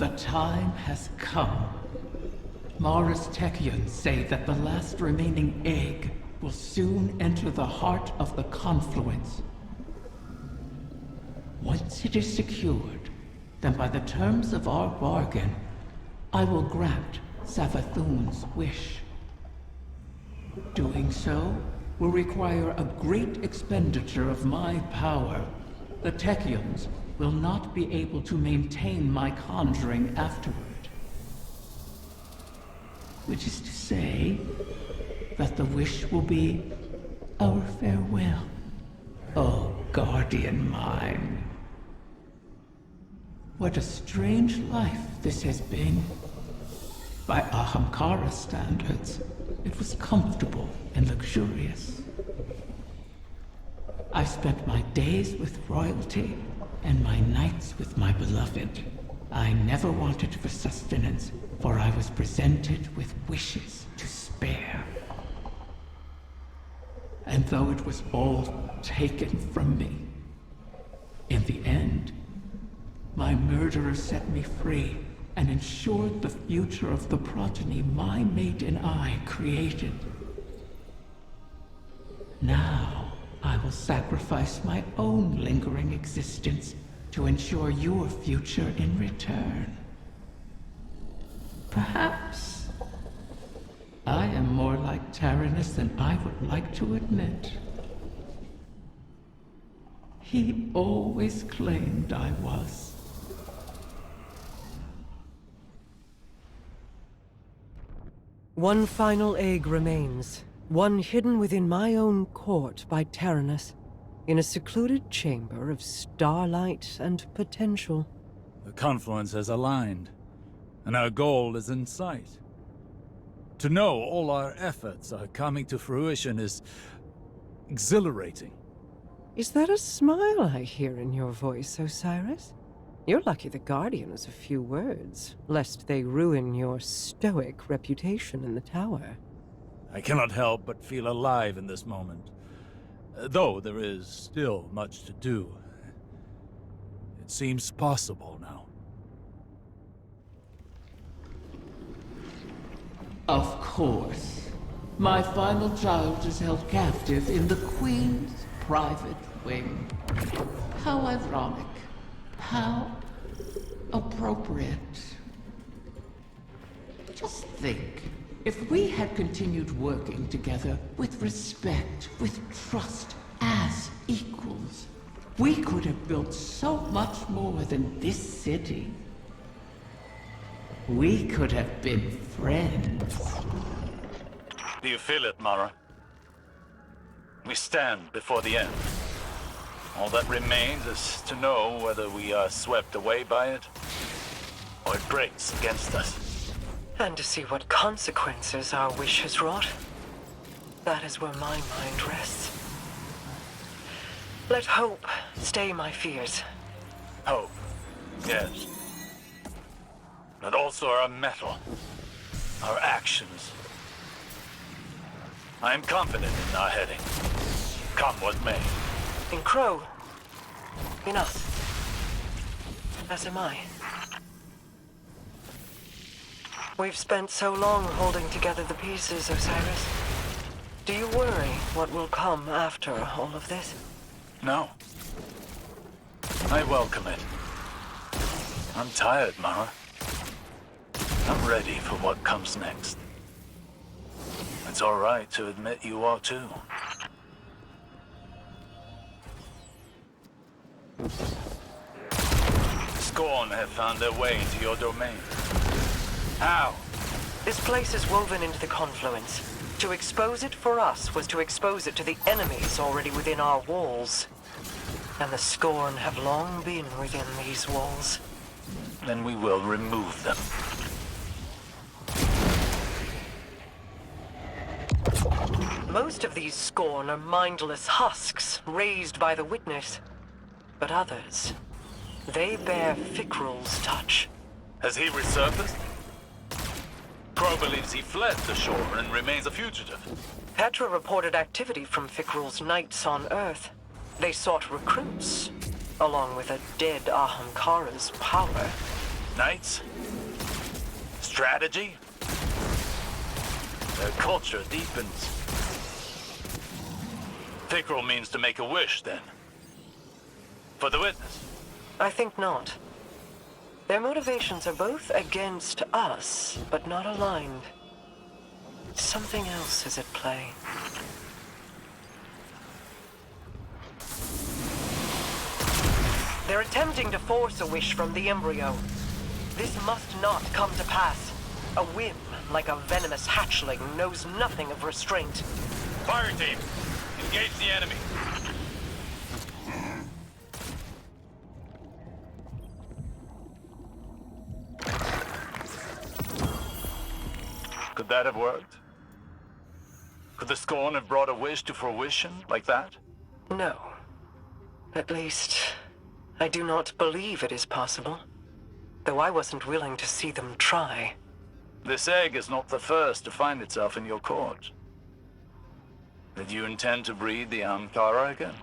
The time has come. Mara's Techians say that the last remaining egg will soon enter the heart of the confluence. Once it is secured, then by the terms of our bargain, I will grant Savathun's wish. Doing so will require a great expenditure of my power. The Techians will not be able to maintain my conjuring afterward. Which is to say, that the wish will be our farewell. Oh, guardian mine. What a strange life this has been. By Ahamkara standards, it was comfortable and luxurious. I spent my days with royalty and my nights with my beloved. I never wanted for sustenance, for I was presented with wishes to spare. And though it was all taken from me, in the end, my murderer set me free and ensured the future of the progeny my mate and I created. Now, I will sacrifice my own lingering existence to ensure your future in return. Perhaps I am more like Tyrannus than I would like to admit. He always claimed I was. One final egg remains, one hidden within my own court by Tyrannus, in a secluded chamber of starlight and potential. The confluence has aligned, and our goal is in sight. To know all our efforts are coming to fruition is exhilarating. Is that a smile I hear in your voice, Osiris? You're lucky the Guardian has a few words, lest they ruin your stoic reputation in the tower. I cannot help but feel alive in this moment. Though there is still much to do. It seems possible now. Of course. My final child is held captive in the Queen's private wing. How ironic. How appropriate. Just think, if we had continued working together with respect, with trust, as equals, we could have built so much more than this city. We could have been friends. Do you feel it, Mara? We stand before the end. All that remains is to know whether we are swept away by it, or it breaks against us. And to see what consequences our wish has wrought. That is where my mind rests. Let hope stay my fears. Hope, yes. But also our mettle, our actions. I am confident in our heading. Come what may. In Crow. In us. As am I. We've spent so long holding together the pieces, Osiris. Do you worry what will come after all of this? No. I welcome it. I'm tired, Mara. I'm ready for what comes next. It's all right to admit you are too. Scorn have found their way into your domain. How? This place is woven into the confluence. To expose it for us was to expose it to the enemies already within our walls. And the Scorn have long been within these walls. Then we will remove them. Most of these Scorn are mindless husks raised by the Witness. But others, they bear Fikrul's touch. Has he resurfaced? Crow believes he fled the shore and remains a fugitive. Petra reported activity from Fikrul's knights on Earth. They sought recruits, along with a dead Ahamkara's power. Knights? Strategy? Their culture deepens. Thikrul means to make a wish, then. For the witness. I think not. Their motivations are both against us, but not aligned. Something else is at play. They're attempting to force a wish from the embryo. This must not come to pass. A whim, like a venomous hatchling, knows nothing of restraint. Fire team, engage the enemy. Could that have worked? Could the Scorn have brought a wish to fruition like that? No. At least, I do not believe it is possible. Though I wasn't willing to see them try. This egg is not the first to find itself in your court. Did you intend to breed the Ahamkara again?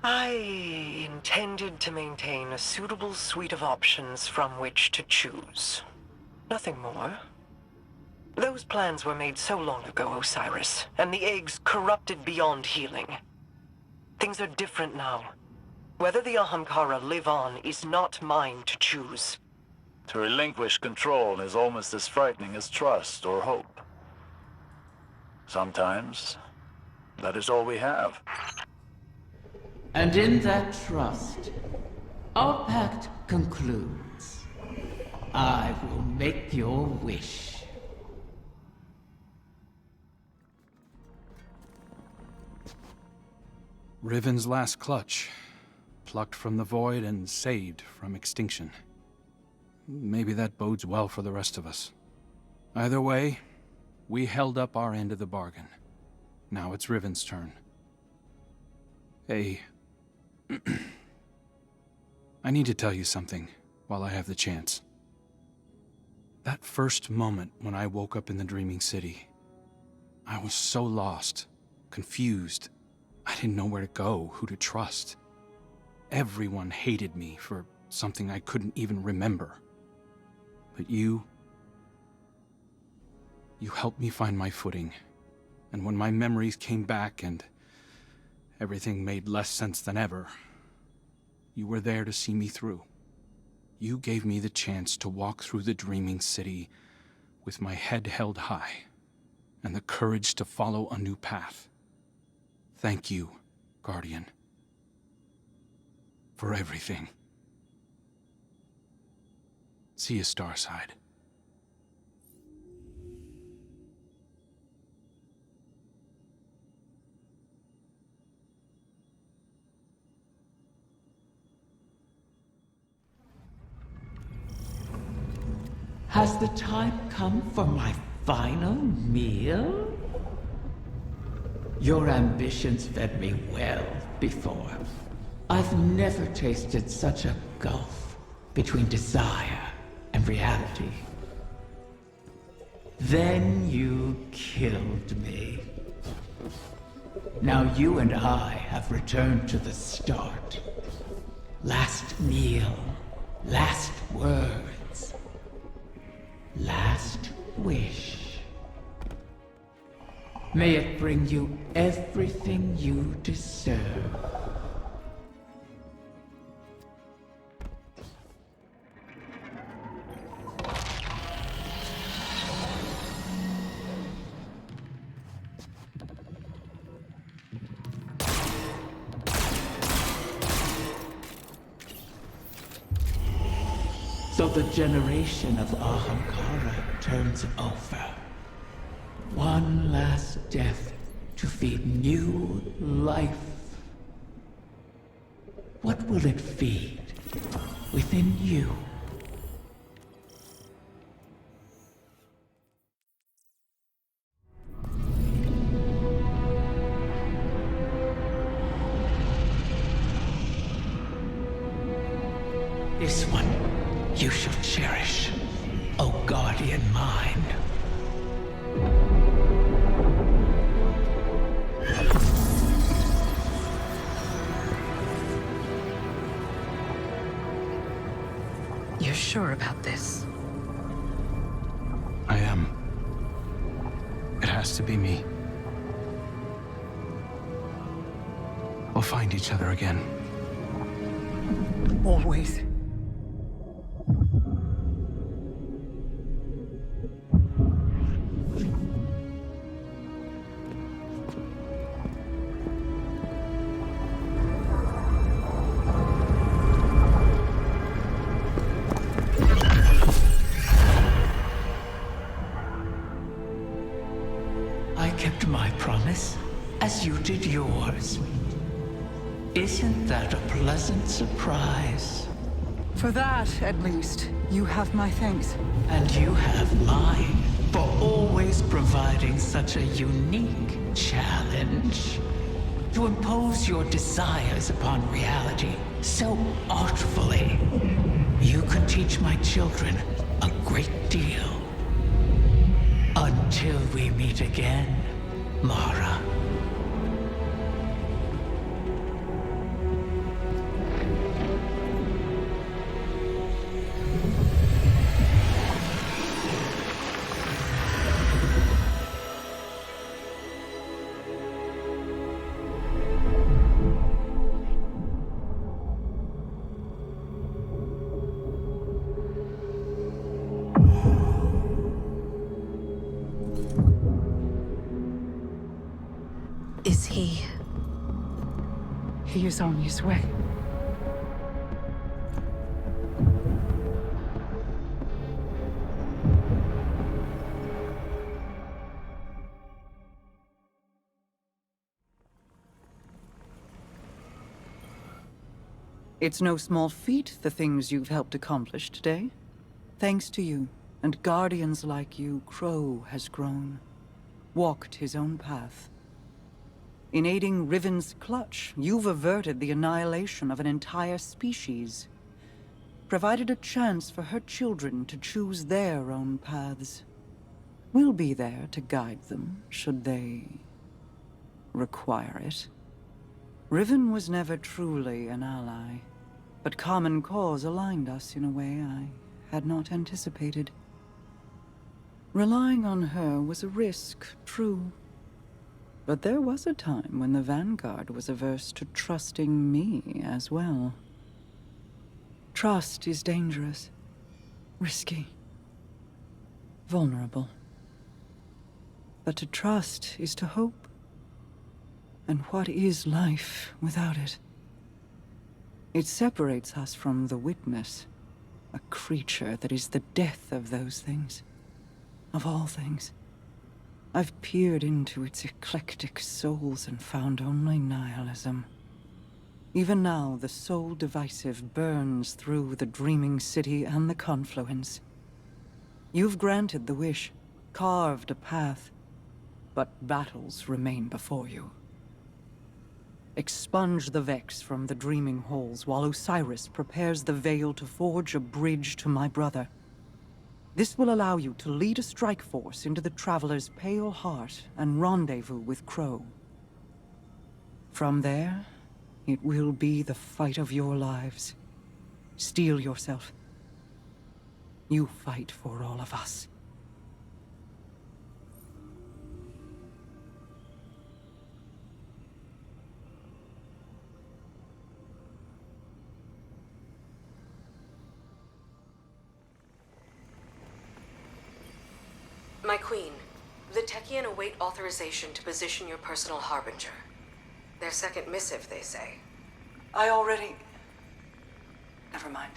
I intended to maintain a suitable suite of options from which to choose. Nothing more. Those plans were made so long ago, Osiris, and the eggs corrupted beyond healing. Things are different now. Whether the Ahamkara live on is not mine to choose. To relinquish control is almost as frightening as trust or hope. Sometimes, that is all we have. And in that trust, our pact concludes. I will make your wish. Riven's last clutch. Plucked from the void and saved from extinction. Maybe that bodes well for the rest of us. Either way, we held up our end of the bargain. Now it's Riven's turn. Hey... I need to tell you something while I have the chance. That first moment when I woke up in the Dreaming City, I was so lost, confused. I didn't know where to go, who to trust. Everyone hated me for something I couldn't even remember. But you helped me find my footing. And when my memories came back and everything made less sense than ever, you were there to see me through. You gave me the chance to walk through the Dreaming City with my head held high and the courage to follow a new path. Thank you, Guardian, for everything. See you, Starside. Has the time come for my final meal? Your ambitions fed me well before. I've never tasted such a gulf between desire and reality. Then you killed me. Now you and I have returned to the start. Last meal, last words, last wish. May it bring you everything you deserve. So the generation of Ahamkara turns over. One last death to feed new life. What will it feed within you? This one you shall cherish, O guardian mine. You're sure about this? I am. It has to be me. We'll find each other again. Always. I kept my promise, as you did yours. Isn't that a pleasant surprise? For that, at least, you have my thanks. And you have mine for always providing such a unique challenge. To impose your desires upon reality so artfully. You could teach my children a great deal. Until we meet again, Mara. Is he... He is on his way. It's no small feat, the things you've helped accomplish today. Thanks to you, and guardians like you, Crow has grown. Walked his own path. In aiding Riven's clutch, you've averted the annihilation of an entire species. Provided a chance for her children to choose their own paths. We'll be there to guide them, should they... require it. Riven was never truly an ally, but common cause aligned us in a way I had not anticipated. Relying on her was a risk, true. But there was a time when the Vanguard was averse to trusting me as well. Trust is dangerous, risky, vulnerable. But to trust is to hope. And what is life without it? It separates us from the witness, a creature that is the death of those things, of all things. I've peered into its eclectic souls and found only nihilism. Even now, the soul divisive burns through the dreaming city and the confluence. You've granted the wish, carved a path, but battles remain before you. Expunge the Vex from the dreaming halls while Osiris prepares the veil to forge a bridge to my brother. This will allow you to lead a strike force into the Traveler's pale heart and rendezvous with Crow. From there, it will be the fight of your lives. Steel yourself. You fight for all of us. My queen, the Techien await authorization to position your personal harbinger. Their second missive, they say. I already... Never mind.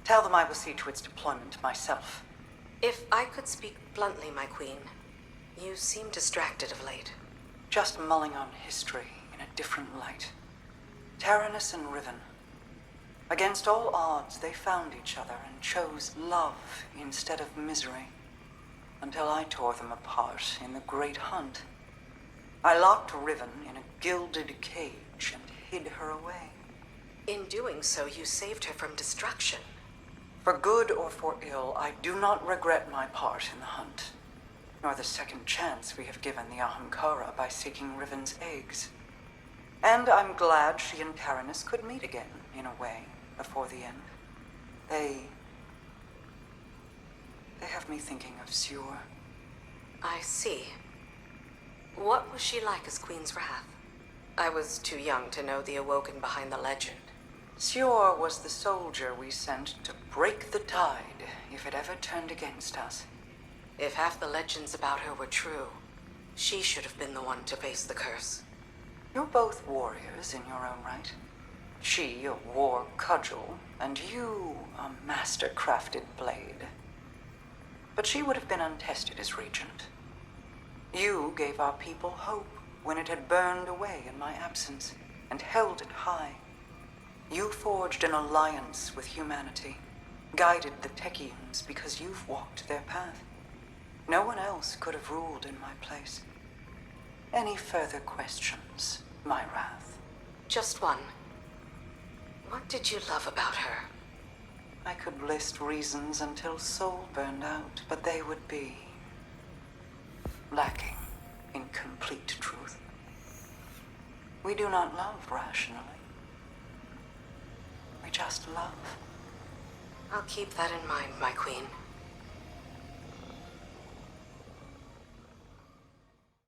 Tell them I will see to its deployment myself. If I could speak bluntly, my queen, you seem distracted of late. Just mulling on history in a different light. Taranis and Riven. Against all odds, they found each other and chose love instead of misery. Until I tore them apart in the Great Hunt. I locked Riven in a gilded cage and hid her away. In doing so, you saved her from destruction. For good or for ill, I do not regret my part in the hunt, nor the second chance we have given the Ahamkara by seeking Riven's eggs. And I'm glad she and Taranis could meet again, in a way, before the end. They They have me thinking of Sjur. I see. What was she like as Queen's Wrath? I was too young to know the Awoken behind the legend. Sjur was the soldier we sent to break the tide if it ever turned against us. If half the legends about her were true, she should have been the one to face the curse. You're both warriors in your own right. She a war cudgel, and you a master-crafted blade. But she would have been untested as regent. You gave our people hope when it had burned away in my absence, and held it high. You forged an alliance with humanity, guided the Techians because you've walked their path. No one else could have ruled in my place. Any further questions, my wrath? Just one. What did you love about her? I could list reasons until soul burned out, but they would be lacking in complete truth. We do not love rationally. We just love. I'll keep that in mind, my queen.